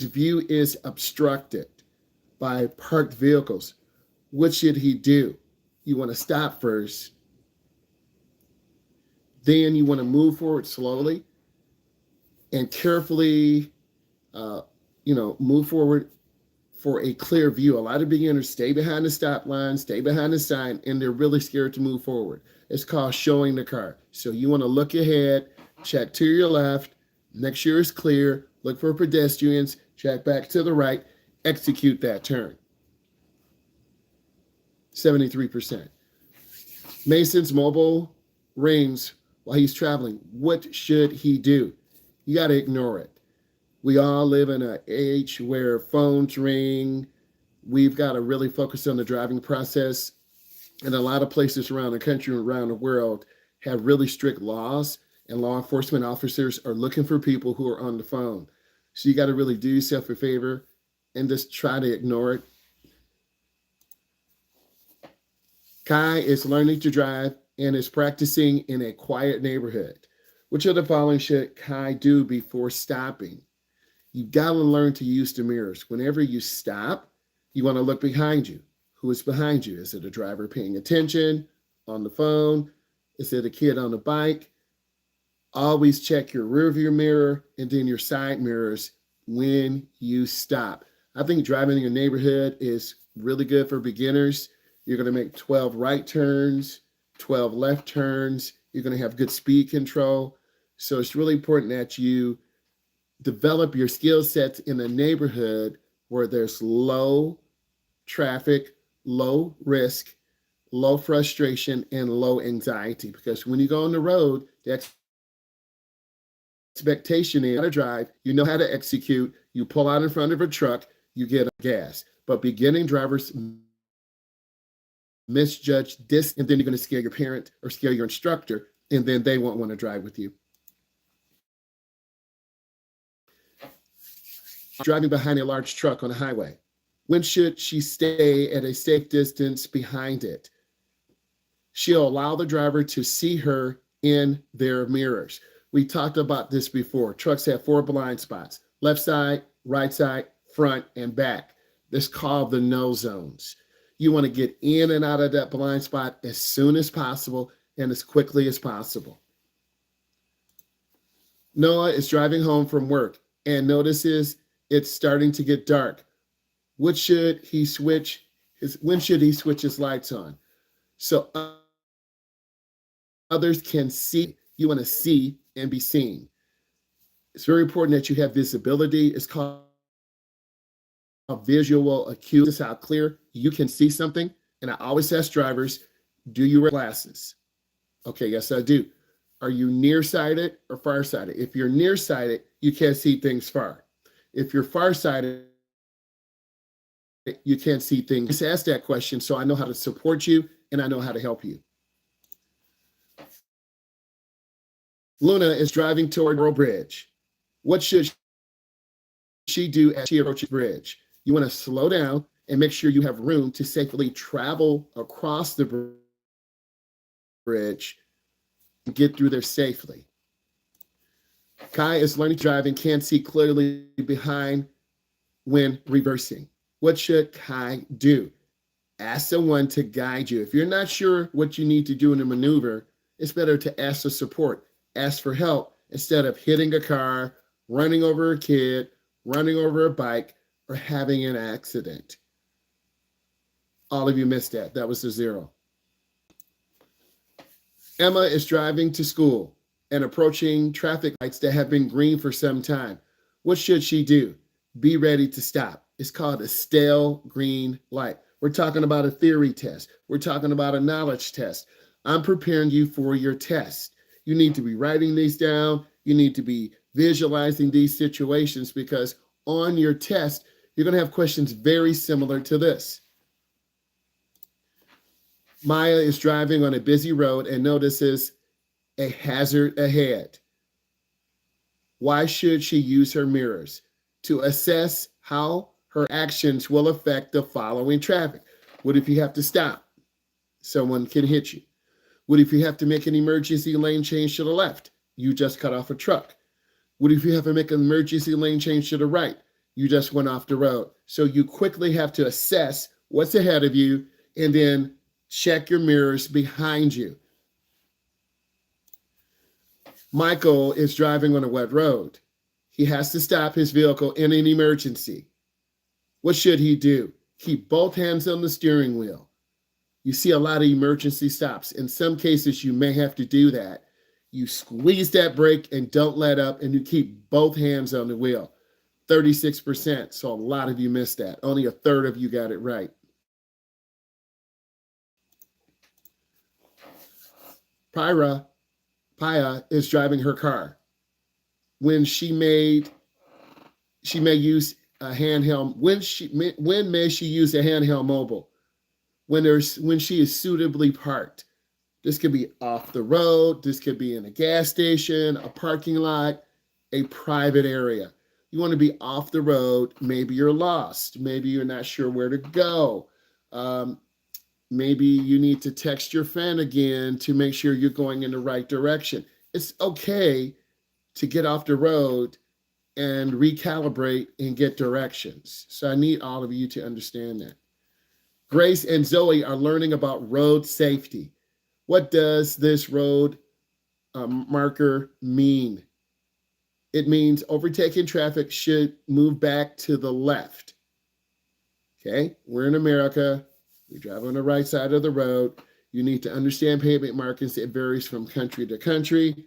view is obstructed by parked vehicles. What should he do? You want to stop first, then you want to move forward slowly and carefully, uh, move forward for a clear view. A lot of beginners stay behind the stop line, stay behind the sign, and they're really scared to move forward. It's called showing the car. So you want to look ahead, check to your left, make sure it's clear, look for pedestrians, check back to the right, execute that turn. 73%. Mason's mobile rings while he's traveling. What should he do? You got to ignore it. We all live in an age where phones ring. We've got to really focus on the driving process. And a lot of places around the country and around the world have really strict laws, and law enforcement officers are looking for people who are on the phone. So you got to really do yourself a favor and just try to ignore it. Kai is learning to drive and is practicing in a quiet neighborhood. Which of the following should Kai do before stopping? You got to learn to use the mirrors. Whenever you stop, you want to look behind you. Who is behind you? Is it a driver paying attention on the phone? Is it a kid on the bike? Always check your rearview mirror and then your side mirrors when you stop. I think driving in your neighborhood is really good for beginners. You're going to make 12 right turns, 12 left turns. You're going to have good speed control. So it's really important that you develop your skill sets in a neighborhood where there's low traffic, low risk, low frustration, and low anxiety. Because when you go on the road, the expectation is you know how to drive, you know how to execute, you pull out in front of a truck, you get gas. But beginning drivers misjudge this, and then you're going to scare your parent or scare your instructor, and then they won't want to drive with you. Driving behind a large truck on a highway. When should she stay at a safe distance behind it? She'll allow the driver to see her in their mirrors. We talked about this before. Trucks have 4 blind spots: left side, right side, front, and back. This is called the no zones. You want to get in and out of that blind spot as soon as possible and as quickly as possible. Noah is driving home from work and notices it's starting to get dark. When should he switch his lights on? So others can see. You want to see and be seen. It's very important that you have visibility. It's called visual acuity. This is how clear you can see something. And I always ask drivers, do you wear glasses? Okay, yes, I do. Are you nearsighted or farsighted? If you're nearsighted, you can't see things far. If you're farsighted, you can't see things. Just ask that question so I know how to support you and I know how to help you. Luna is driving toward World Bridge. What should she do as she approaches the bridge? You want to slow down and make sure you have room to safely travel across the bridge and get through there safely. Kai is learning to drive and can't see clearly behind when reversing. What should Kai do? Ask someone to guide you. If you're not sure what you need to do in a maneuver, it's better to ask for support, ask for help, instead of hitting a car, running over a kid, running over a bike, or having an accident. All of you missed that. That was a 0. Emma is driving to school and approaching traffic lights that have been green for some time. What should she do? Be ready to stop. It's called a stale green light. We're talking about a theory test. We're talking about a knowledge test. I'm preparing you for your test. You need to be writing these down. You need to be visualizing these situations, because on your test, you're going to have questions very similar to this. Maya is driving on a busy road and notices a hazard ahead. Why should she use her mirrors? To assess how her actions will affect the following traffic. What if you have to stop? Someone can hit you. What if you have to make an emergency lane change to the left? You just cut off a truck. What if you have to make an emergency lane change to the right? You just went off the road. So you quickly have to assess what's ahead of you and then check your mirrors behind you. Michael is driving on a wet road. He has to stop his vehicle in an emergency. What should he do? Keep both hands on the steering wheel. You see a lot of emergency stops. In some cases, you may have to do that. You squeeze that brake and don't let up, and you keep both hands on the wheel. 36%. So a lot of you missed that. Only a third of you got it right. Paya is driving her car. When she may use a handheld. When may she use a handheld mobile? When she is suitably parked. This could be off the road. This could be in a gas station, a parking lot, a private area. You want to be off the road. Maybe you're lost. Maybe you're not sure where to go. Maybe you need to text your friend again to make sure you're going in the right direction. It's okay to get off the road and recalibrate and get directions. So I need all of you to understand that. Grace and Zoe are learning about road safety. What does this road marker mean? It means overtaking traffic should move back to the left. Okay, we're in America. We drive on the right side of the road. You need to understand pavement markings. It varies from country to country,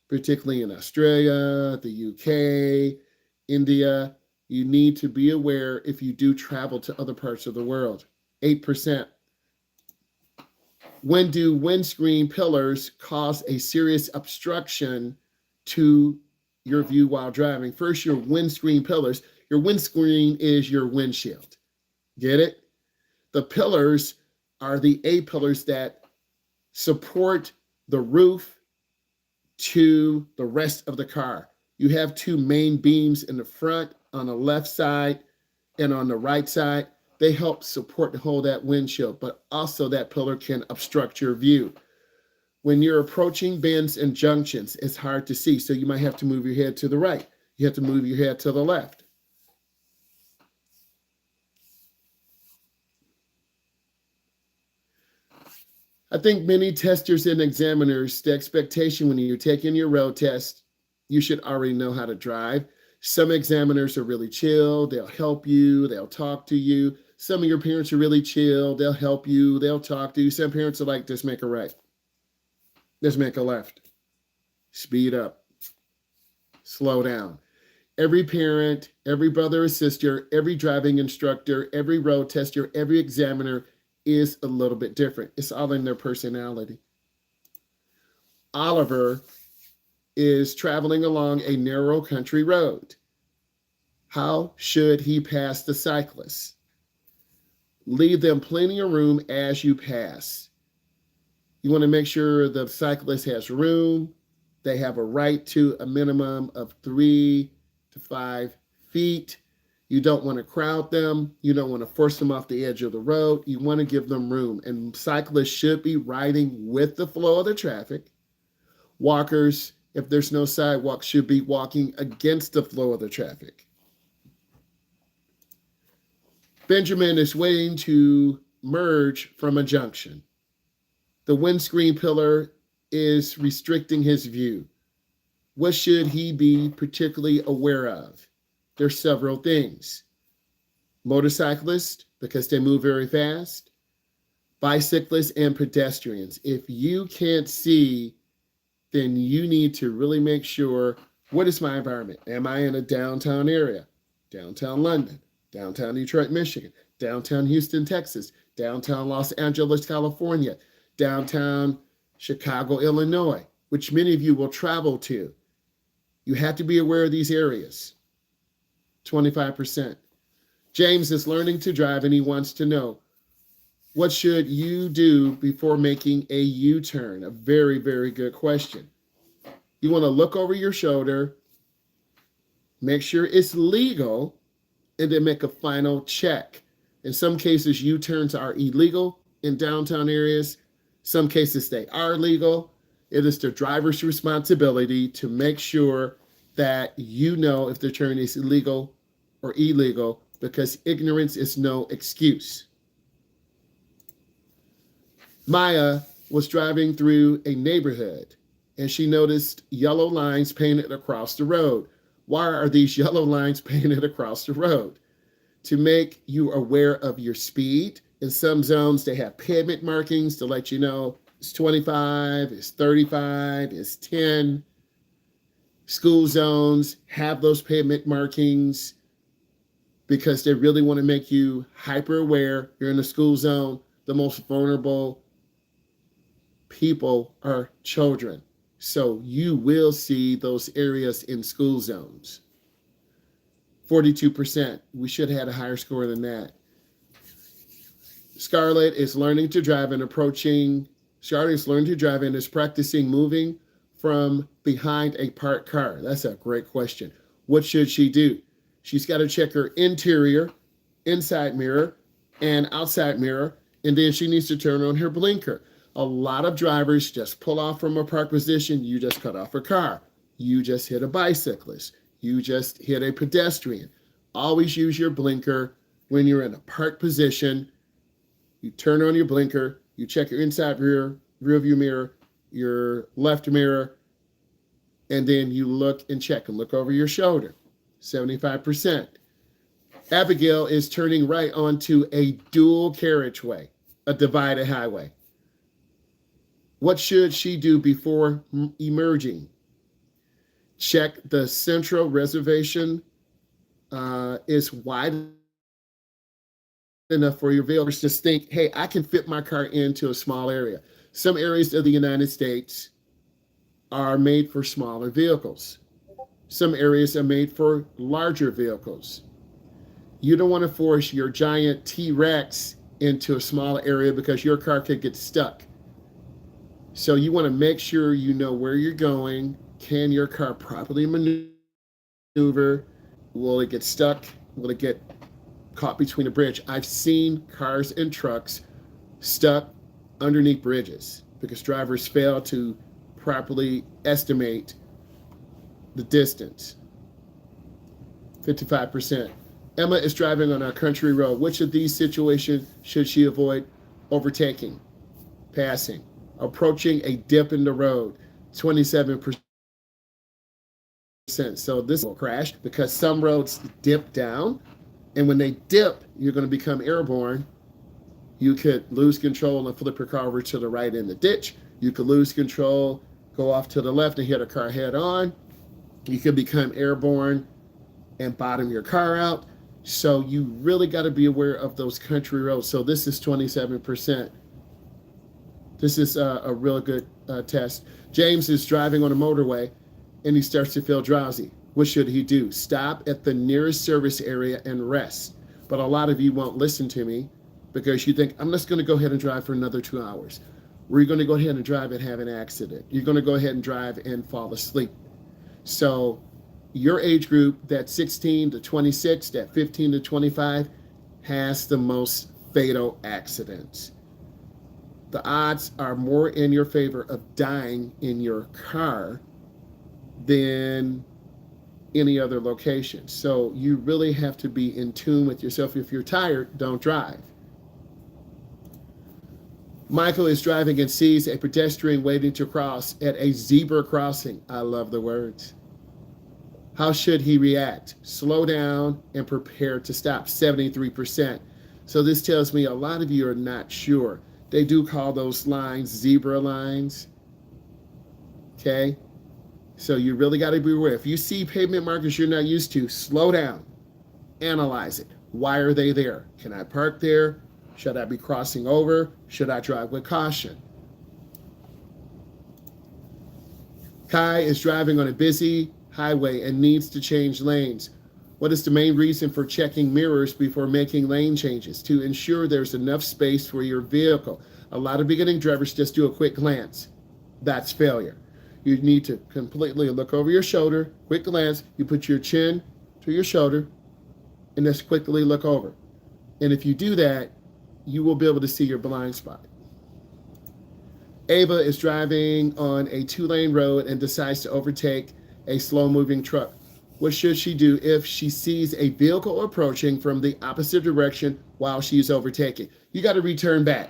particularly in Australia, the UK, India. You need to be aware if you do travel to other parts of the world. 8%. When do windscreen pillars cause a serious obstruction to your view while driving? First, your windscreen pillars. Your windscreen is your windshield. Get it? The pillars are the A-pillars that support the roof to the rest of the car. You have two main beams in the front on the left side and on the right side. They help support and hold that windshield, but also that pillar can obstruct your view. When you're approaching bends and junctions, it's hard to see, so you might have to move your head to the right. You have to move your head to the left. I think many testers and examiners, the expectation when you're taking your road test, you should already know how to drive. Some examiners are really chill. They'll help you. They'll talk to you. Some of your parents are really chill. They'll help you. They'll talk to you. Some parents are like, just make a right. Just make a left. Speed up. Slow down. Every parent, every brother or sister, every driving instructor, every road tester, every examiner is a little bit different. It's all in their personality. Oliver is traveling along a narrow country road. How should he pass the cyclists? Leave them plenty of room as you pass. You want to make sure the cyclist has room. They have a right to a minimum of 3 to 5 feet. You don't want to crowd them. You don't want to force them off the edge of the road. You want to give them room. And cyclists should be riding with the flow of the traffic. Walkers, if there's no sidewalk, should be walking against the flow of the traffic. Benjamin is waiting to merge from a junction. The windscreen pillar is restricting his view. What should he be particularly aware of? There's several things. Motorcyclists, because they move very fast. Bicyclists and pedestrians. If you can't see, then you need to really make sure, what is my environment? Am I in a downtown area? Downtown London, downtown Detroit, Michigan, downtown Houston, Texas, downtown Los Angeles, California, downtown Chicago, Illinois, which many of you will travel to. You have to be aware of these areas. 25%. James is learning to drive and he wants to know, what should you do before making a U-turn? A very, very good question. You want to look over your shoulder, make sure it's legal, and then make a final check. In some cases, U-turns are illegal in downtown areas. Some cases they are legal. It is the driver's responsibility to make sure that you know if the turn is illegal or illegal because ignorance is no excuse. Maya was driving through a neighborhood and she noticed yellow lines painted across the road. Why are these yellow lines painted across the road? To make you aware of your speed. In some zones, they have pavement markings to let you know it's 25, it's 35, it's 10. School zones have those pavement markings because they really want to make you hyper aware. You're in the school zone. The most vulnerable people are children. So you will see those areas in school zones. 42%. We should have had a higher score than that. Scarlett is learning to drive and approaching. Scarlett is learning to drive and is practicing moving from behind a parked car. That's a great question. What should she do? She's got to check her interior, inside mirror, and outside mirror, and then she needs to turn on her blinker. A lot of drivers just pull off from a park position. You just cut off a car. You just hit a bicyclist. You just hit a pedestrian. Always use your blinker when you're in a park position. You turn on your blinker. You check your inside rear view mirror, your left mirror, and then you look and check and look over your shoulder. 75%. Abigail is turning right onto a dual carriageway, a divided highway. What should she do before emerging? Check the central reservation is wide enough for your vehicle. Just think, hey, I can fit my car into a small area. Some areas of the United States are made for smaller vehicles. Some areas are made for larger vehicles. You don't want to force your giant T-Rex into a small area because your car could get stuck. So you want to make sure you know where you're going. Can your car properly maneuver? Will it get stuck? Will it get caught between a bridge? I've seen cars and trucks stuck underneath bridges because drivers fail to properly estimate the distance. 55%. Emma is driving on a country road. Which of these situations should she avoid? Overtaking, passing, approaching a dip in the road. 27%. So this will crash because some roads dip down, and when they dip, you're going to become airborne. You could lose control and flip your car over to the right in the ditch. You could lose control, go off to the left and hit a car head on. You could become airborne and bottom your car out. So you really got to be aware of those country roads. So this is 27%. This is a real good test. James is driving on a motorway and he starts to feel drowsy. What should he do? Stop at the nearest service area and rest. But a lot of you won't listen to me because you think, I'm just going to go ahead and drive for another 2 hours. Or you're going to go ahead and drive and have an accident. You're going to go ahead and drive and fall asleep. So your age group, that 16 to 26, that 15 to 25, has the most fatal accidents. The odds are more in your favor of dying in your car than any other location. So you really have to be in tune with yourself. If you're tired, don't drive. Michael is driving and sees a pedestrian waiting to cross at a zebra crossing. I love the words. How should he react? Slow down and prepare to stop. 73%. So this tells me a lot of you are not sure. They do call those lines zebra lines. Okay? So you really got to be aware. If you see pavement markers you're not used to, slow down. Analyze it. Why are they there? Can I park there? Should I be crossing over? Should I drive with caution? Kai is driving on a busy highway and needs to change lanes. What is the main reason for checking mirrors before making lane changes? To ensure there's enough space for your vehicle. A lot of beginning drivers just do a quick glance. That's failure. You need to completely look over your shoulder, quick glance. You put your chin to your shoulder and just quickly look over. And if you do that, you will be able to see your blind spot. Ava is driving on a 2-lane road and decides to overtake a slow-moving truck. What should she do if she sees a vehicle approaching from the opposite direction while she is overtaking? You got to return back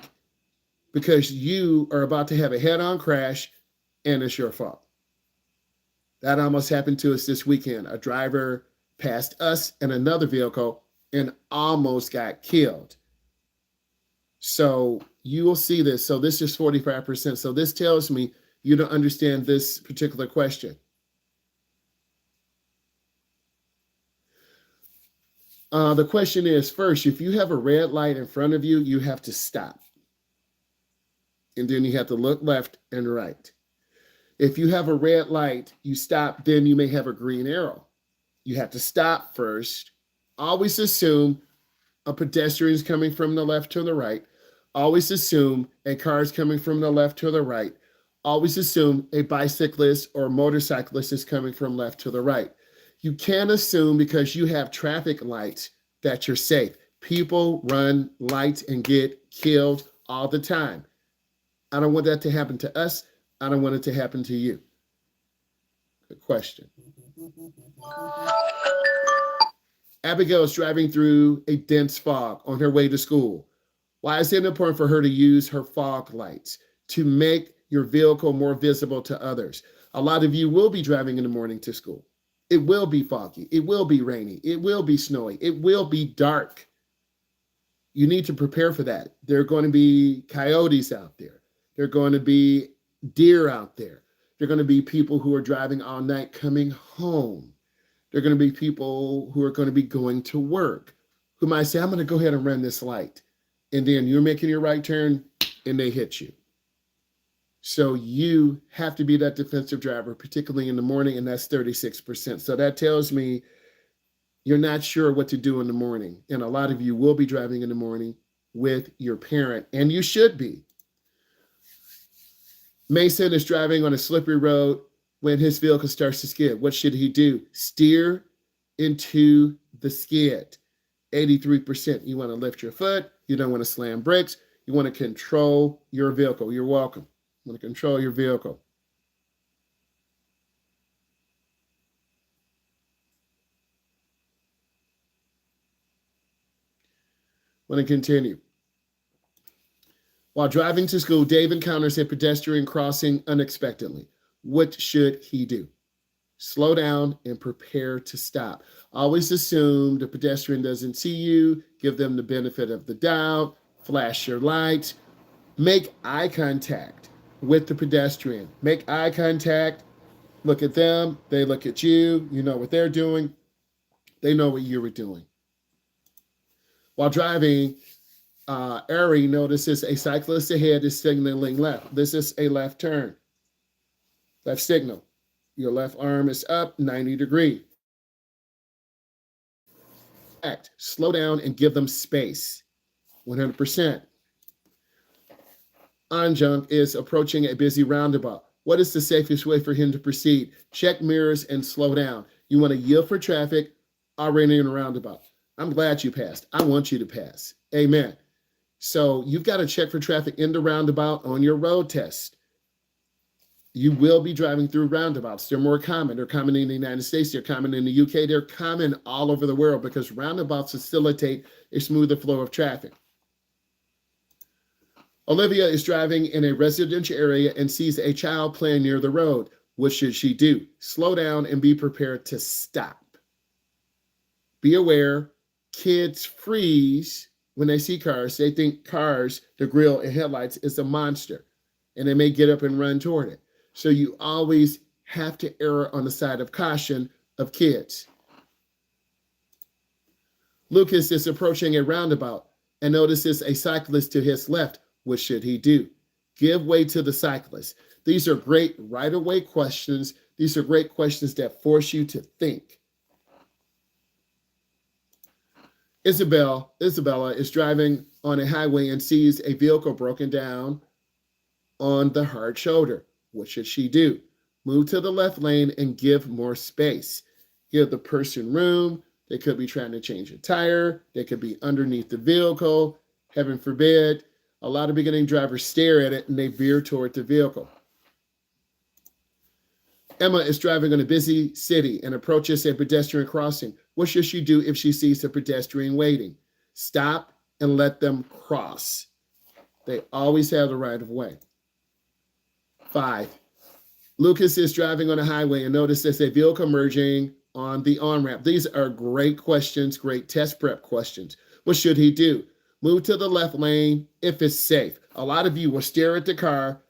because you are about to have a head-on crash and it's your fault. That almost happened to us this weekend. A driver passed us and another vehicle and almost got killed. So you will see this. So this is 45%. So this tells me you don't understand this particular question. The question is, first, if you have a red light in front of you, you have to stop. And then you have to look left and right. If you have a red light, you stop, then you may have a green arrow. You have to stop first. Always assume a pedestrian is coming from the left to the right. Always assume a car is coming from the left to the right. Always assume a bicyclist or motorcyclist is coming from left to the right. You can't assume because you have traffic lights that you're safe. People run lights and get killed all the time. I don't want that to happen to us. I don't want it to happen to you. Good question. Abigail is driving through a dense fog on her way to school. Why is it important for her to use her fog lights to make your vehicle more visible to others? A lot of you will be driving in the morning to school. It will be foggy. It will be rainy. It will be snowy. It will be dark. You need to prepare for that. There are going to be coyotes out there. There are going to be deer out there. There are going to be people who are driving all night coming home. There are going to be people who are going to be going to work who might say, I'm going to go ahead and run this light. And then you're making your right turn and they hit you. So you have to be that defensive driver, particularly in the morning, and that's 36%. So that tells me you're not sure what to do in the morning. And a lot of you will be driving in the morning with your parent, and you should be. Mason is driving on a slippery road when his vehicle starts to skid. What should he do? Steer into the skid. 83%. You want to lift your foot. You don't want to slam brakes. You want to control your vehicle. You're welcome. You want to control your vehicle. I want to continue. While driving to school, Dave encounters a pedestrian crossing unexpectedly. What should he do? Slow down and prepare to stop. Always assume the pedestrian doesn't see you. Give them the benefit of the doubt. Flash your lights. Make eye contact with the pedestrian. Make eye contact. Look at them. They look at you. You know what they're doing. They know what you were doing. While driving, Ari notices a cyclist ahead is signaling left. This is a left turn. Left signal. Your left arm is up 90 degrees. Act. Slow down and give them space. 100%. Anjunk is approaching a busy roundabout. What is the safest way for him to proceed? Check mirrors and slow down. You want to yield for traffic already in a roundabout. I'm glad you passed. I want you to pass. Amen. So you've got to check for traffic in the roundabout on your road test. You will be driving through roundabouts. They're more common. They're common in the United States. They're common in the UK. They're common all over the world because roundabouts facilitate a smoother flow of traffic. Olivia is driving in a residential area and sees a child playing near the road. What should she do? Slow down and be prepared to stop. Be aware, kids freeze when they see cars. They think cars, the grill and headlights, is a monster, and they may get up and run toward it. So you always have to err on the side of caution of kids. Lucas is approaching a roundabout and notices a cyclist to his left. What should he do? Give way to the cyclist. These are great right-of-way questions. These are great questions that force you to think. Isabella is driving on a highway and sees a vehicle broken down on the hard shoulder. What should she do? Move to the left lane and give more space. Give the person room. They could be trying to change a tire. They could be underneath the vehicle. Heaven forbid. A lot of beginning drivers stare at it and they veer toward the vehicle. Emma is driving in a busy city and approaches a pedestrian crossing. What should she do if she sees a pedestrian waiting? Stop and let them cross. They always have the right of way. 5. Lucas is driving on a highway and notices a vehicle merging on the on ramp. These are great questions, great test prep questions. What should he do? Move to the left lane if it's safe. A lot of you will stare at the car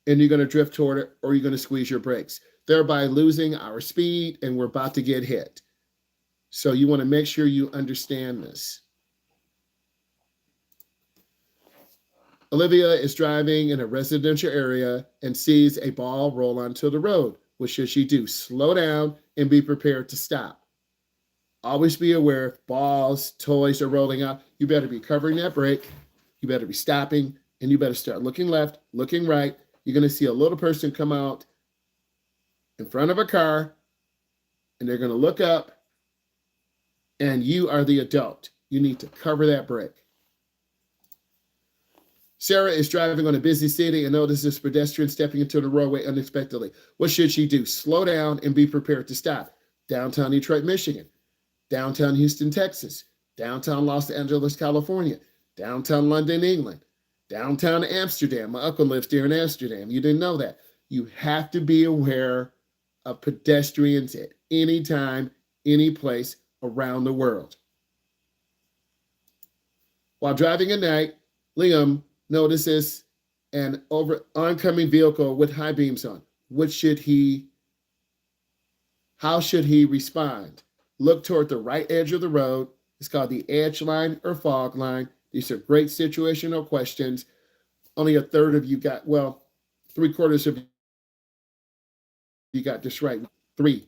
and you're going to drift toward it or you're going to squeeze your brakes, thereby losing our speed and we're about to get hit. So you want to make sure you understand this. Olivia is driving in a residential area and sees a ball roll onto the road. What should she do? Slow down and be prepared to stop. Always be aware if balls, toys are rolling out, you better be covering that brake, you better be stopping, and you better start looking left, looking right. You're going to see a little person come out in front of a car, and they're going to look up, and you are the adult. You need to cover that brake. Sarah is driving on a busy city and notices pedestrian stepping into the roadway unexpectedly. What should she do? Slow down and be prepared to stop. Downtown Detroit, Michigan. Downtown Houston, Texas. Downtown Los Angeles, California. Downtown London, England. Downtown Amsterdam. My uncle lives there in Amsterdam. You didn't know that. You have to be aware of pedestrians at any time, any place around the world. While driving at night, Liam notices an oncoming vehicle with high beams on. How should he respond? Look toward the right edge of the road. It's called the edge line or fog line. These are great situational questions. Only a third of you got, well, 3/4 of you got this right. 3.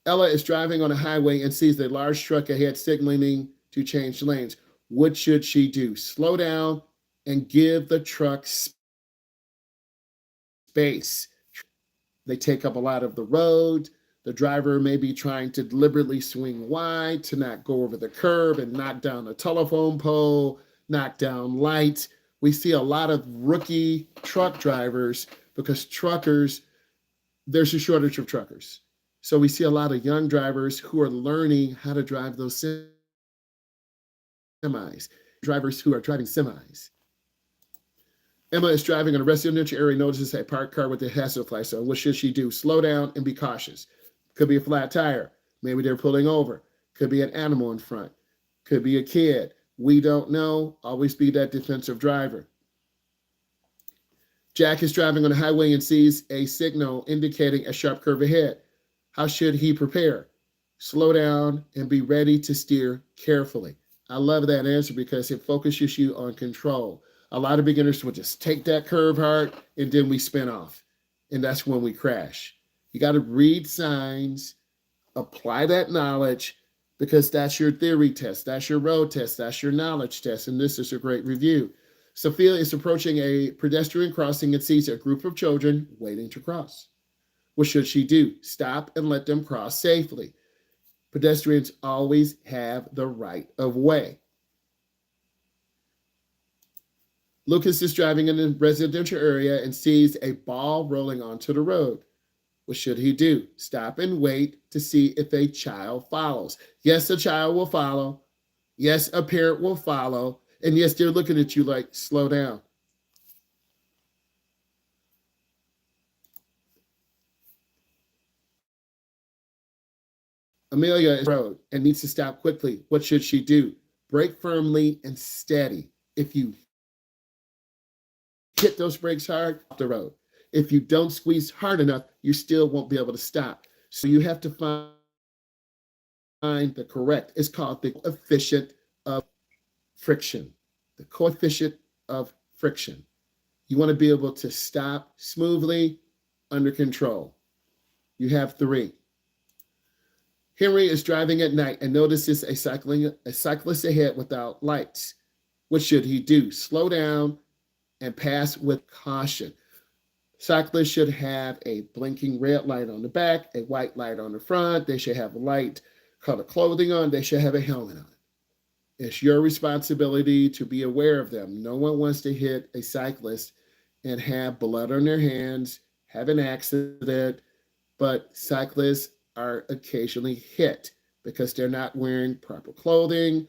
Ella is driving on a highway and sees a large truck ahead signaling to change lanes. What should she do? Slow down and give the truck space. They take up a lot of the road. The driver may be trying to deliberately swing wide to not go over the curb and knock down a telephone pole, knock down lights. We see a lot of rookie truck drivers because there's a shortage of truckers. So we see a lot of young drivers who are learning how to drive those semis, drivers who are driving semis. Emma is driving in a residential area, notices a parked car with a hazard flash on. What should she do? Slow down and be cautious. Could be a flat tire. Maybe they're pulling over. Could be an animal in front. Could be a kid. We don't know. Always be that defensive driver. Jack is driving on a highway and sees a signal indicating a sharp curve ahead. How should he prepare? Slow down and be ready to steer carefully. I love that answer because it focuses you on control. A lot of beginners will just take that curve hard and then we spin off. And that's when we crash. You got to read signs, apply that knowledge, because that's your theory test, that's your road test, that's your knowledge test, and this is a great review. Sophia is approaching a pedestrian crossing and sees a group of children waiting to cross. What should she do? Stop and let them cross safely. Pedestrians always have the right of way. Lucas is driving in a residential area and sees a ball rolling onto the road. What should he do? Stop and wait to see if a child follows. Yes, a child will follow. Yes, a parent will follow. And yes, they're looking at you like, slow down. Amelia is on the road and needs to stop quickly. What should she do? Brake firmly and steady. If you hit those brakes hard, off the road. If you don't squeeze hard enough, you still won't be able to stop. So you have to find the correct, it's called the coefficient of friction. The coefficient of friction. You want to be able to stop smoothly, under control. You have 3. Henry is driving at night and notices a cyclist ahead without lights. What should he do? Slow down and pass with caution. Cyclists should have a blinking red light on the back, a white light on the front. They should have light colored clothing on. They should have a helmet on. It's your responsibility to be aware of them. No one wants to hit a cyclist and have blood on their hands, have an accident, but cyclists are occasionally hit because they're not wearing proper clothing.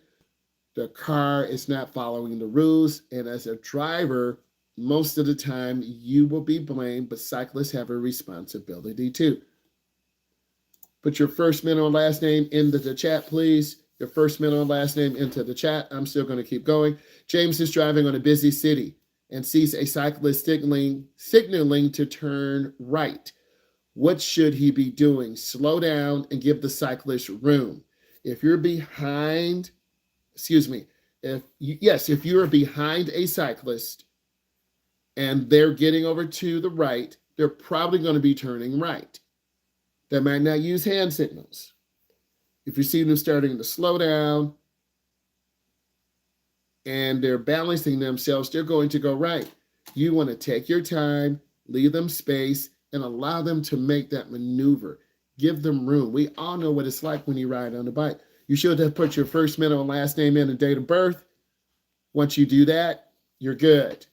The car is not following the rules. And as a driver, most of the time you will be blamed, but cyclists have a responsibility too. Put your first, middle, and last name into the chat, please. Your first, middle, and last name into the chat. I'm still going to keep going. James is driving on a busy city and sees a cyclist signaling to turn right. What should he be doing? Slow down and give the cyclist room. If you're behind, excuse me, if you're behind a cyclist and they're getting over to the right, they're probably going to be turning right. They might not use hand signals. If you see them starting to slow down and they're balancing themselves, they're going to go right. You want to take your time, leave them space, and allow them to make that maneuver. Give them room. We all know what it's like when you ride on a bike. You should have put your first, middle, and last name in and date of birth. Once you do that, you're good.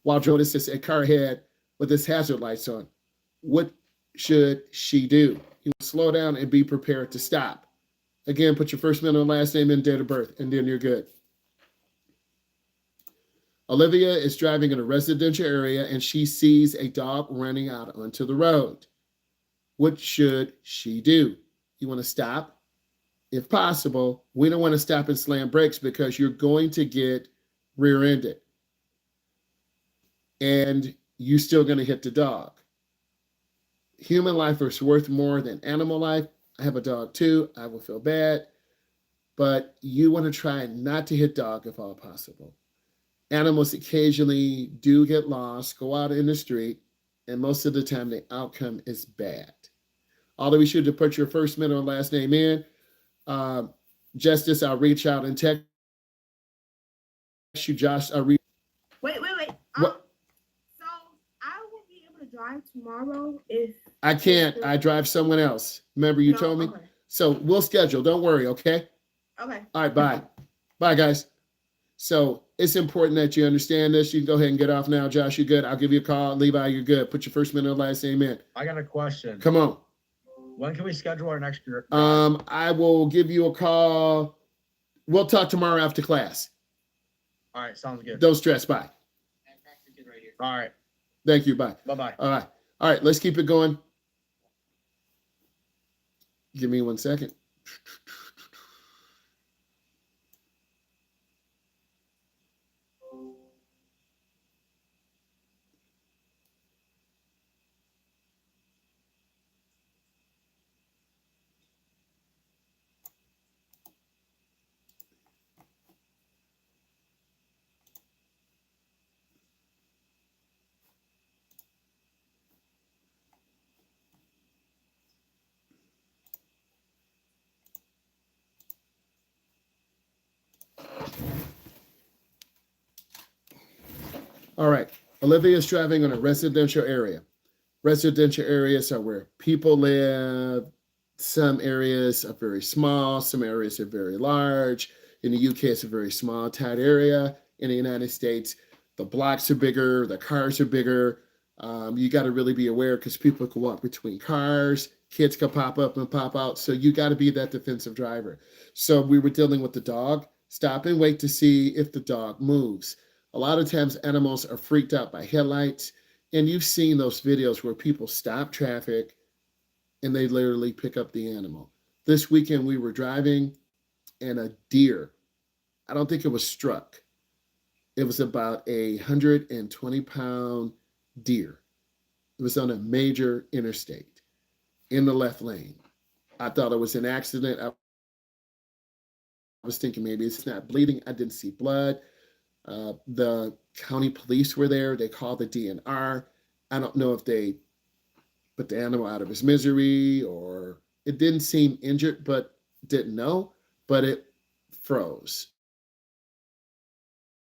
While notices a car ahead with its hazard lights on, what should she do? You slow down and be prepared to stop. Again, put your first, middle, and last name and date of birth, and then you're good. Olivia is driving in a residential area and she sees a dog running out onto the road. What should she do? You want to stop? If possible, we don't want to stop and slam brakes because you're going to get rear-ended. And you're still going to hit the dog. Human life is worth more than animal life. I have a dog too. I will feel bad. But you want to try not to hit dog if all possible. Animals occasionally do get lost, go out in the street, and most of the time the outcome is bad. Although we should put your first, middle, and last name in. Justice, I'll reach out and text you. Josh, I'll reach. Wait. What? So I will be able to drive tomorrow if I can't. I drive someone else. Remember you told me? Okay. So we'll schedule. Don't worry, okay? Okay. All right, bye. Bye, guys. So it's important that you understand this. You can go ahead and get off now. Josh, you're good. I'll give you a call. Levi, you're good. Put your first, middle, and last name in. I got a question. Come on. When can we schedule our next drive? I will give you a call. We'll talk tomorrow after class. All right, sounds good. Don't stress. Bye. All right. Thank you. Bye. Bye-bye. All right. Let's keep it going. Give me 1 second. All right. Olivia is driving in a residential area. Residential areas are where people live. Some areas are very small. Some areas are very large. In the UK, it's a very small, tight area. In the United States, the blocks are bigger. The cars are bigger. You got to really be aware because people can walk between cars. Kids can pop up and pop out. So you got to be that defensive driver. So we were dealing with the dog. Stop and wait to see if the dog moves. A lot of times animals are freaked out by headlights. And you've seen those videos where people stop traffic and they literally pick up the animal. This weekend we were driving and a deer, I don't think it was struck. It was about 120-pound deer. It was on a major interstate in the left lane. I thought it was an accident. I was thinking maybe it's not bleeding. I didn't see blood. The county police were there. They called the DNR. I don't know if they put the animal out of his misery or it didn't seem injured, but didn't know. But it froze.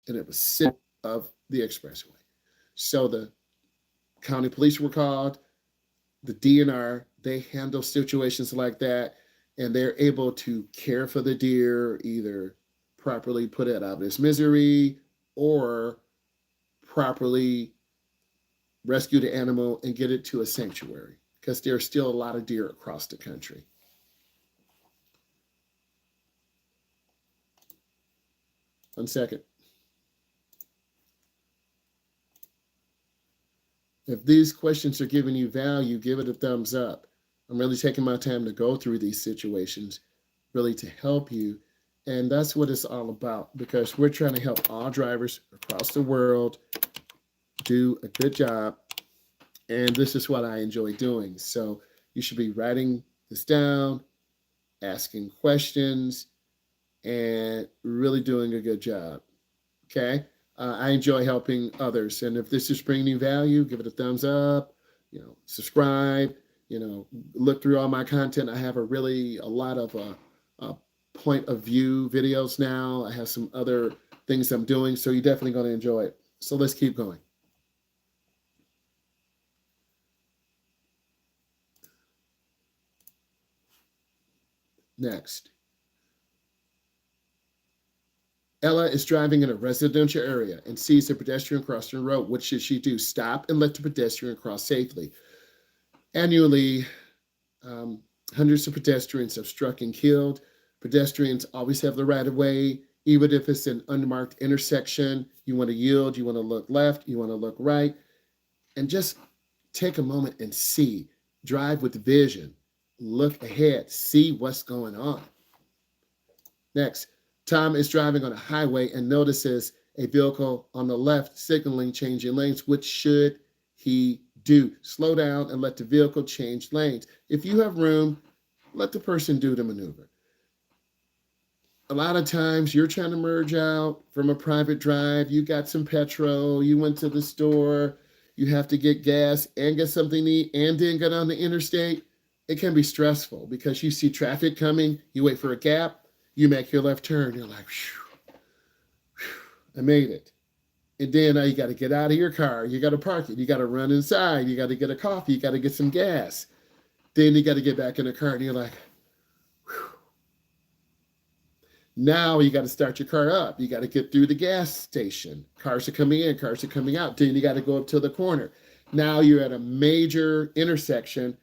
And it was sitting of the expressway. So the county police were called. The DNR, they handle situations like that. And they're able to care for the deer, either properly put it out of his misery, or properly rescue the animal and get it to a sanctuary, because there are still a lot of deer across the country. One second. If these questions are giving you value, give it a thumbs up. I'm really taking my time to go through these situations, really to help you. And that's what it's all about, because we're trying to help all drivers across the world do a good job. And this is what I enjoy doing. So you should be writing this down, asking questions, and really doing a good job. Okay. I enjoy helping others. And if this is bringing you value, give it a thumbs up, subscribe, look through all my content. I have a lot of point of view videos now. I have some other things I'm doing. So you're definitely going to enjoy it. So let's keep going. Next. Ella is driving in a residential area and sees a pedestrian crossing the road. What should she do? Stop and let the pedestrian cross safely. Annually, hundreds of pedestrians are struck and killed. Pedestrians always have the right of way, even if it's an unmarked intersection. You want to yield, you want to look left, you want to look right, and just take a moment and see. Drive with vision. Look ahead. See what's going on. Next. Tom is driving on a highway and notices a vehicle on the left signaling changing lanes. What should he do? Slow down and let the vehicle change lanes. If you have room, let the person do the maneuver. A lot of times you're trying to merge out from a private drive. You got some petrol. You went to the store. You have to get gas and get something to eat and then get on the interstate. It can be stressful because you see traffic coming. You wait for a gap. You make your left turn. You're like, I made it. And then now you got to get out of your car. You got to park it. You got to run inside. You got to get a coffee. You got to get some gas. Then you got to get back in the car and you're like, now you got to start your car up. You got to get through the gas station. Cars are coming in. Cars are coming out. Then you got to go up to the corner. Now you're at a major intersection.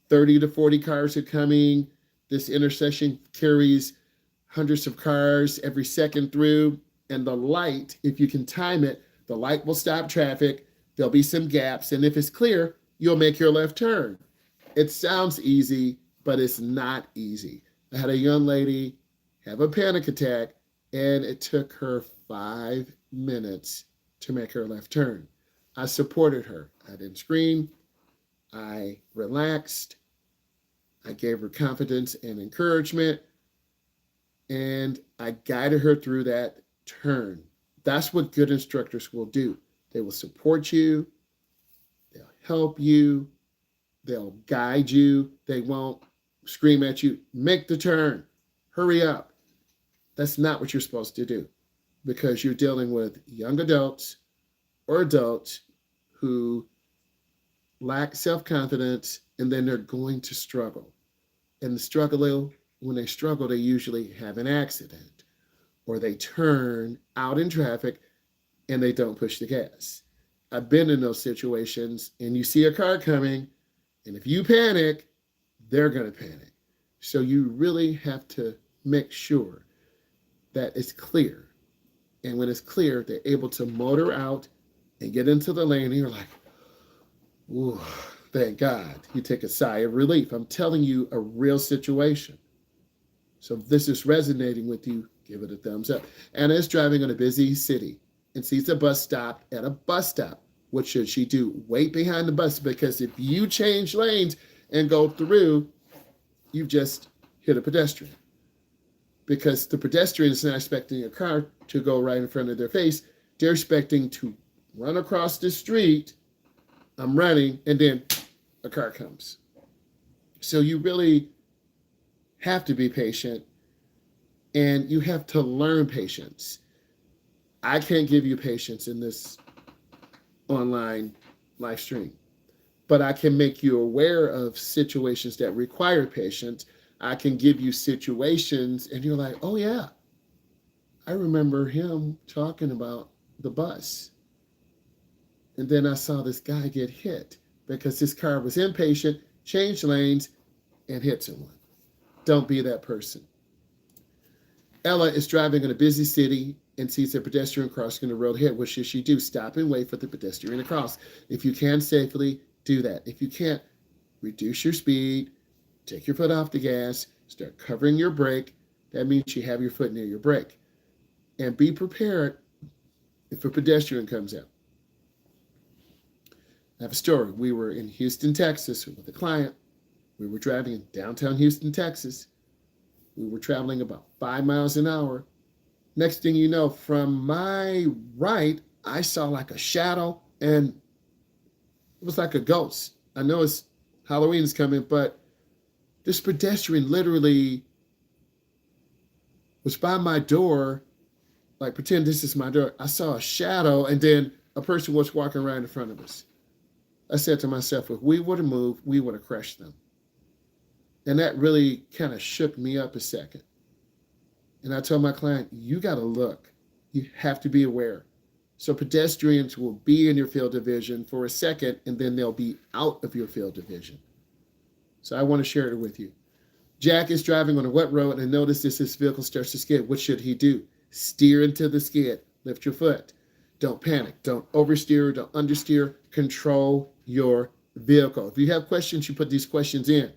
30 to 40 cars are coming. This intersection carries hundreds of cars every second through, and the light, if you can time it, the light will stop traffic. There'll be some gaps, and if it's clear, you'll make your left turn. It sounds easy, but it's not easy. I had a young lady have a panic attack, and it took her 5 minutes to make her left turn. I supported her. I didn't scream. I relaxed. I gave her confidence and encouragement. And I guided her through that turn. That's what good instructors will do. They will support you. They'll help you. They'll guide you. They won't scream at you, make the turn, hurry up. That's not what you're supposed to do, because you're dealing with young adults or adults who lack self-confidence, and then they're going to struggle. And the struggle, when they struggle, they usually have an accident or they turn out in traffic and they don't push the gas. I've been in those situations, and you see a car coming, and if you panic, they're going to panic. So you really have to make sure that it's clear. And when it's clear, they're able to motor out and get into the lane, and you're like, ooh, thank God. You take a sigh of relief. I'm telling you a real situation. So if this is resonating with you, give it a thumbs up. Anna is driving in a busy city and sees a bus stop at a bus stop. What should she do? Wait behind the bus, because if you change lanes and go through, you've just hit a pedestrian. Because the pedestrian is not expecting a car to go right in front of their face. They're expecting to run across the street. I'm running, and then a car comes. So you really have to be patient, and you have to learn patience. I can't give you patience in this online live stream, but I can make you aware of situations that require patience. I can give you situations, and you're like, oh yeah, I remember him talking about the bus. And then I saw this guy get hit because his car was impatient, changed lanes, and hit someone. Don't be that person. Ella is driving in a busy city and sees a pedestrian crossing the road ahead. What should she do? Stop and wait for the pedestrian to cross. If you can safely, do that. If you can't, reduce your speed, take your foot off the gas, start covering your brake. That means you have your foot near your brake. And be prepared if a pedestrian comes out. I have a story. We were in Houston, Texas with a client. We were driving in downtown Houston, Texas. We were traveling about 5 miles an hour. Next thing you know, from my right, I saw like a shadow, and it was like a ghost. I know it's Halloween's coming, but this pedestrian literally was by my door, like pretend this is my door. I saw a shadow, and then a person was walking right in front of us. I said to myself, if we would have moved, we would have crushed them. And that really kind of shook me up a second. And I told my client, you got to look. You have to be aware. So pedestrians will be in your field of vision for a second, and then they'll be out of your field of vision. So I want to share it with you. Jack is driving on a wet road and notices his vehicle starts to skid. What should he do? Steer into the skid. Lift your foot. Don't panic. Don't oversteer. Don't understeer. Control your vehicle. If you have questions, you put these questions in.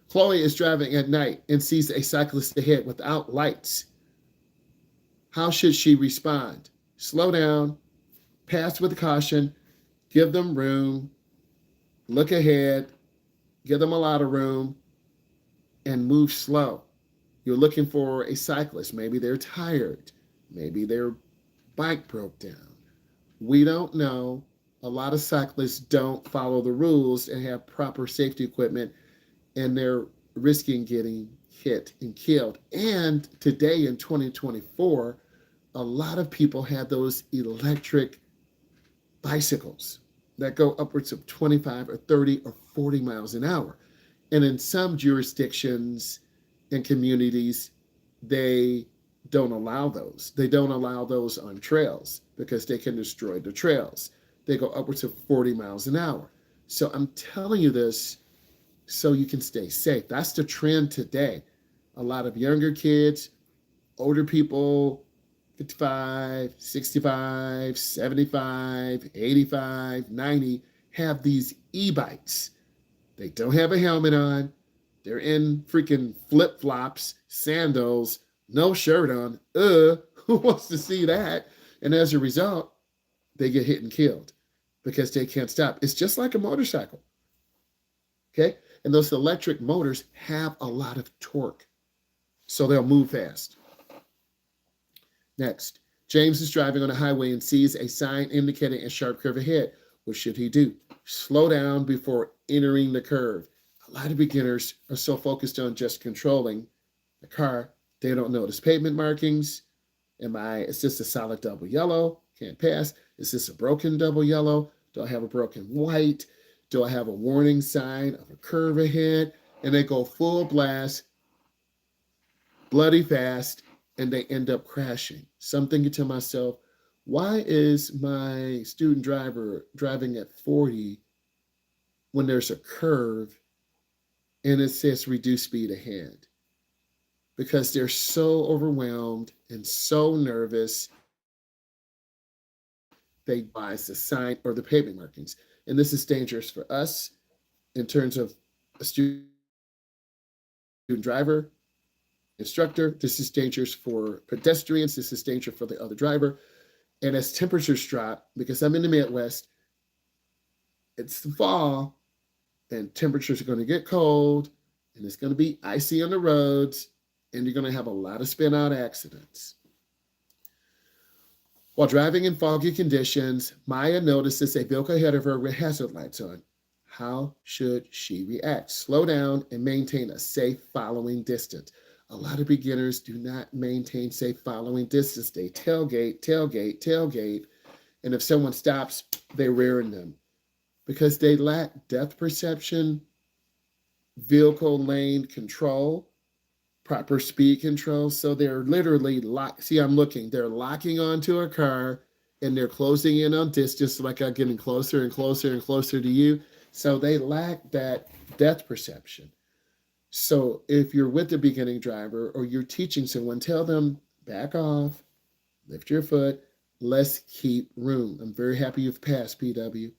Chloe is driving at night and sees a cyclist ahead without lights. How should she respond? Slow down, pass with caution, give them room, look ahead, give them a lot of room, and move slow. You're looking for a cyclist. Maybe they're tired. Maybe their bike broke down. We don't know. A lot of cyclists don't follow the rules and have proper safety equipment, and they're risking getting hit and killed. And today in 2024, a lot of people have those electric bicycles that go upwards of 25 or 30 or 40 miles an hour. And in some jurisdictions and communities, they don't allow those. They don't allow those on trails because they can destroy the trails. They go upwards of 40 miles an hour. So I'm telling you this so you can stay safe. That's the trend today. A lot of younger kids, older people, 55, 65, 75, 85, 90, have these e-bikes. They don't have a helmet on. They're in freaking flip-flops, sandals, no shirt on. Who wants to see that? And as a result, they get hit and killed because they can't stop. It's just like a motorcycle. Okay? And those electric motors have a lot of torque, so they'll move fast. Next, James is driving on a highway and sees a sign indicating a sharp curve ahead. What should he do? Slow down before entering the curve. A lot of beginners are so focused on just controlling the car, they don't notice pavement markings. Is this a solid double yellow? Can't pass. Is this a broken double yellow? Do I have a broken white? Do I have a warning sign of a curve ahead? And they go full blast, bloody fast, and they end up crashing. So I'm thinking to myself, why is my student driver driving at 40 when there's a curve and it says reduce speed ahead? Because they're so overwhelmed and so nervous, they buys the sign or the pavement markings. And this is dangerous for us in terms of a student driver, instructor. This is dangerous for pedestrians. This is dangerous for the other driver. And as temperatures drop, because I'm in the Midwest, it's the fall, and temperatures are going to get cold, and it's going to be icy on the roads, and you're going to have a lot of spin out accidents. While driving in foggy conditions, Maya notices a vehicle ahead of her with hazard lights on. How should she react? Slow down and maintain a safe following distance. A lot of beginners do not maintain safe following distance. They tailgate, and if someone stops, they rear end them because they lack depth perception, vehicle lane control, proper speed control. So they're literally see, I'm looking, they're locking onto a car and they're closing in on distance, like I'm getting closer and closer and closer to you. So they lack that depth perception. So if you're with the beginning driver or you're teaching someone, tell them back off, lift your foot, let's keep room. I'm very happy you've passed, PW.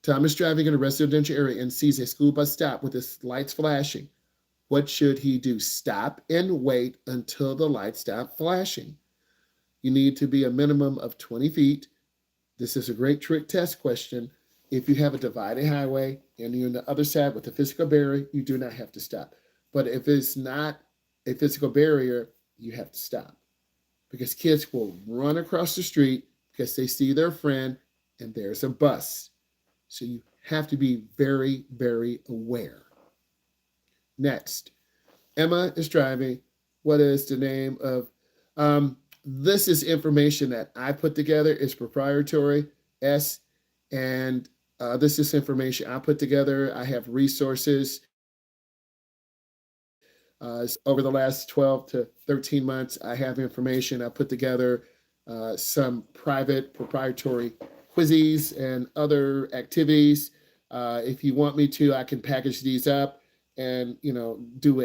Tom is driving in a residential area and sees a school bus stop with its lights flashing. What should he do? Stop and wait until the lights stop flashing. You need to be a minimum of 20 feet. This is a great trick test question. If you have a divided highway and you're on the other side with a physical barrier, you do not have to stop. But if it's not a physical barrier, you have to stop because kids will run across the street because they see their friend and there's a bus. So you have to be very, very aware. Next, Emma is driving. What is the name of? This is information that I put together. It's proprietary. S, and this is information I put together. I have resources. Over the last 12 to 13 months, I have information. I put together some private proprietary quizzes and other activities. If you want me to, I can package these up and do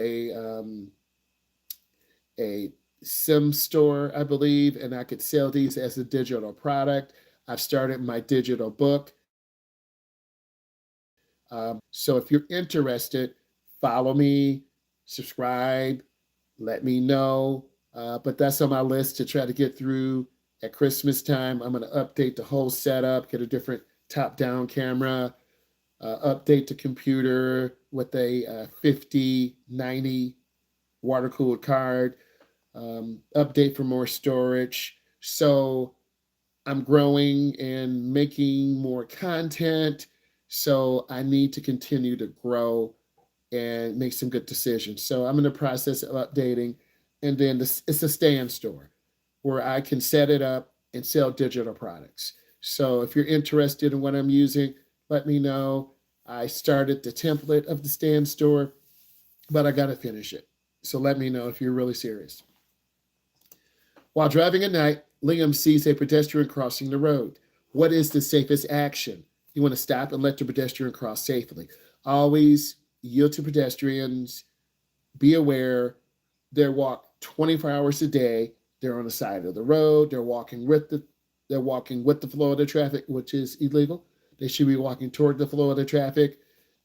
a sim store, I believe, and I could sell these as a digital product. I've started my digital book. So if you're interested, follow me, subscribe, let me know. But that's on my list to try to get through at Christmas time. I'm going to update the whole setup, get a different top down camera, update the computer with a 5090 water cooled card, update for more storage. So I'm growing and making more content. So I need to continue to grow and make some good decisions. So I'm in the process of updating. And then it's a stand store where I can set it up and sell digital products. So if you're interested in what I'm using, let me know. I started the template of the stand store, but I got to finish it. So let me know if you're really serious. While driving at night, Liam sees a pedestrian crossing the road. What is the safest action? You want to stop and let the pedestrian cross safely. Always yield to pedestrians. Be aware they walk 24 hours a day. They're on the side of the road. They're walking with the flow of the traffic, which is illegal. They should be walking toward the flow of the traffic.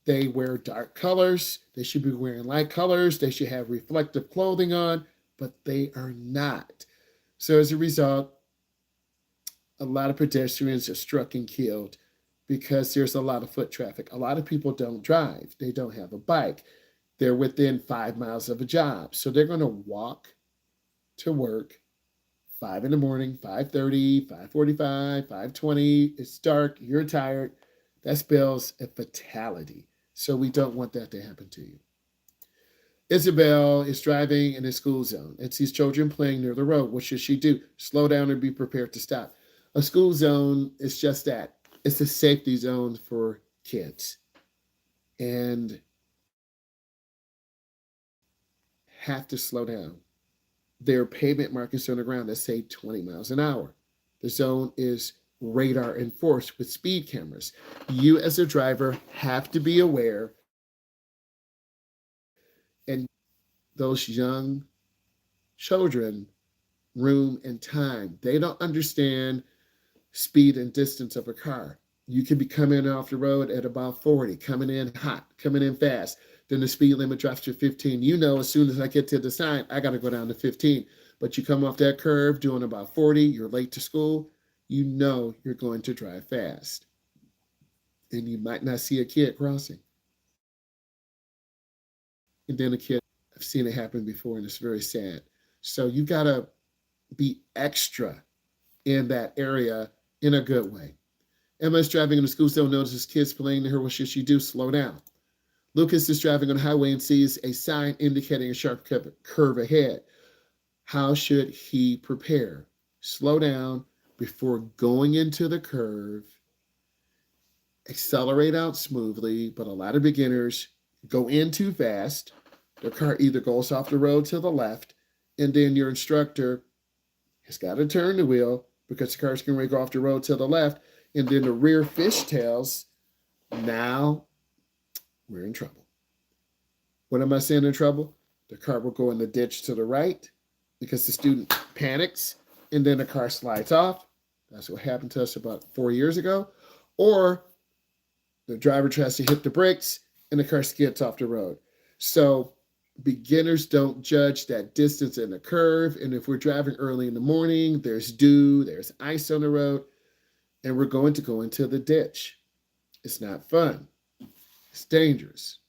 They wear dark colors. They should be wearing light colors. They should have reflective clothing on, but they are not. So as a result, a lot of pedestrians are struck and killed because there's a lot of foot traffic. A lot of people don't drive. They don't have a bike. They're within 5 miles of a job. So they're going to walk to work 5 in the morning, 5:30, 5:45, 5:20. It's dark. You're tired. That spells a fatality. So we don't want that to happen to you. Isabel is driving in a school zone and sees children playing near the road. What should she do? Slow down and be prepared to stop. A school zone is just that. It's a safety zone for kids. And have to slow down. There are pavement markings on the ground that say 20 miles an hour. The zone is radar enforced with speed cameras. You, as a driver, have to be aware, and those young children room and time. They don't understand speed and distance of a car. You can be coming off the road at about 40, coming in hot, coming in fast. Then the speed limit drops to 15. You know, as soon as I get to the sign, I got to go down to 15. But you come off that curve doing about 40, you're late to school, you know you're going to drive fast. And you might not see a kid crossing. And then a kid, I've seen it happen before, and it's very sad. So you got to be extra in that area in a good way. Emma is driving in the school zone, notices kids playing to her. What should she do? Slow down. Lucas is driving on the highway and sees a sign indicating a sharp curve ahead. How should he prepare? Slow down before going into the curve. Accelerate out smoothly, but a lot of beginners go in too fast, The car either goes off the road to the left, and then your instructor has got to turn the wheel because the car's going to go off the road to the left, and then the rear fishtails. Now we're in trouble. What am I saying in trouble? The car will go in the ditch to the right because the student panics, and then the car slides off. That's what happened to us about 4 years ago. Or the driver tries to hit the brakes and the car skids off the road. So beginners don't judge that distance in the curve. And if we're driving early in the morning, there's dew, there's ice on the road, and we're going to go into the ditch. It's not fun. It's dangerous.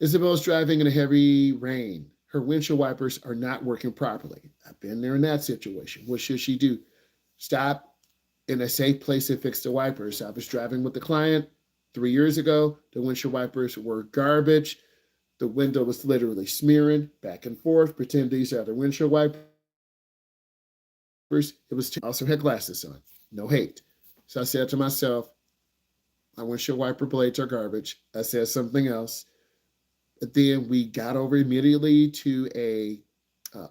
Isabel's driving in a heavy rain. Her windshield wipers are not working properly. I've been there in that situation. What should she do? Stop in a safe place and fix the wipers. I was driving with the client 3 years ago. The windshield wipers were garbage. The window was literally smearing back and forth. Pretend these are the windshield wipers. It was too. I also had glasses on. No hate. So I said to myself, my windshield wiper blades are garbage. I said something else. Then we got over immediately to a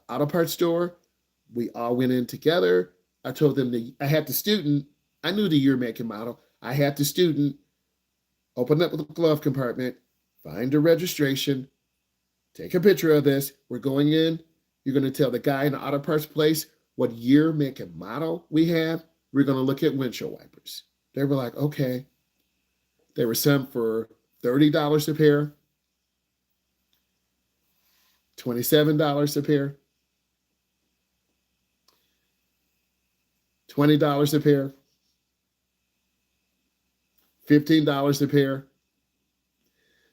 auto parts store. We all went in together. I told them I had the student. I knew the year, make, and model. I had the student open up the glove compartment, find a registration, take a picture of this. We're going in. You're going to tell the guy in the auto parts place what year, make, and model we have. We're going to look at windshield wipers. They were like, okay. There were some for $30 a pair, $27 a pair, $20 a pair, $15 a pair.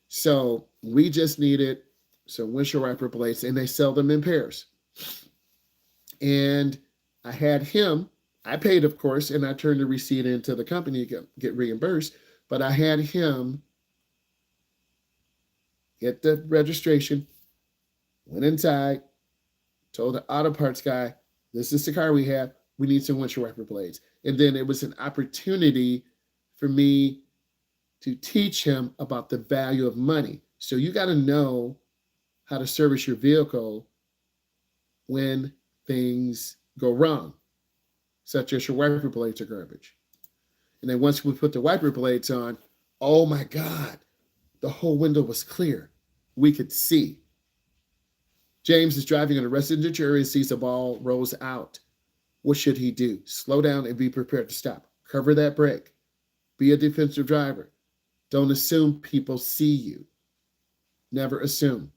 So we just needed some windshield wiper blades, and they sell them in pairs. And I had him, I paid, of course, and I turned the receipt into the company to get reimbursed, but I had him get the registration, went inside, told the auto parts guy, this is the car we have. We need some windshield wiper blades. And then it was an opportunity for me to teach him about the value of money. So you got to know how to service your vehicle when things go wrong, such as your wiper blades are garbage. And then once we put the wiper blades on, oh my God, the whole window was clear. We could see. James is driving in a residential area and sees a ball rolls out. What should he do? Slow down and be prepared to stop. Cover that brake. Be a defensive driver. Don't assume people see you. Never assume.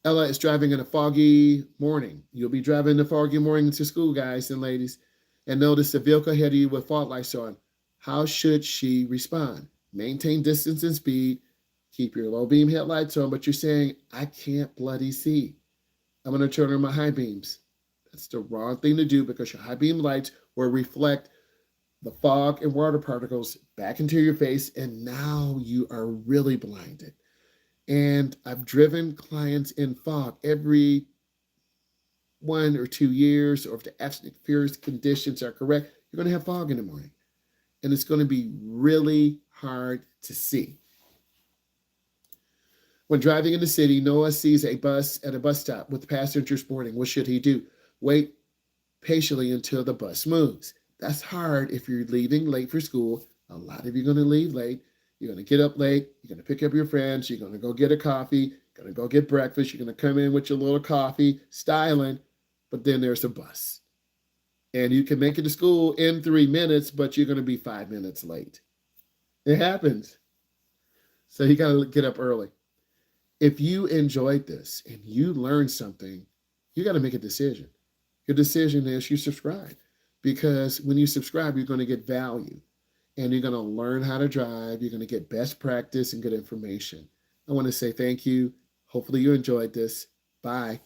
Ella is driving in a foggy morning. You'll be driving in a foggy morning to school, guys and ladies, and notice a vehicle ahead of you with fog lights on. How should she respond? Maintain distance and speed. Keep your low beam headlights on, but you're saying, I can't bloody see. I'm going to turn on my high beams. That's the wrong thing to do because your high beam lights will reflect the fog and water particles back into your face, and now you are really blinded. And I've driven clients in fog every 1 or 2 years, or if the atmospheric conditions are correct, you're going to have fog in the morning. And it's going to be really hard to see. When driving in the city, Noah sees a bus at a bus stop with passengers boarding. What should he do? Wait patiently until the bus moves. That's hard if you're leaving late for school. A lot of you are going to leave late. You're going to get up late. You're going to pick up your friends. You're going to go get a coffee. You're going to go get breakfast. You're going to come in with your little coffee, styling. But then there's a bus. And you can make it to school in 3 minutes, but you're going to be 5 minutes late. It happens. So you got to get up early. If you enjoyed this and you learned something, you got to make a decision. Your decision is you subscribe. Because when you subscribe, you're going to get value. And you're going to learn how to drive. You're going to get best practice and good information. I want to say thank you. Hopefully you enjoyed this. Bye.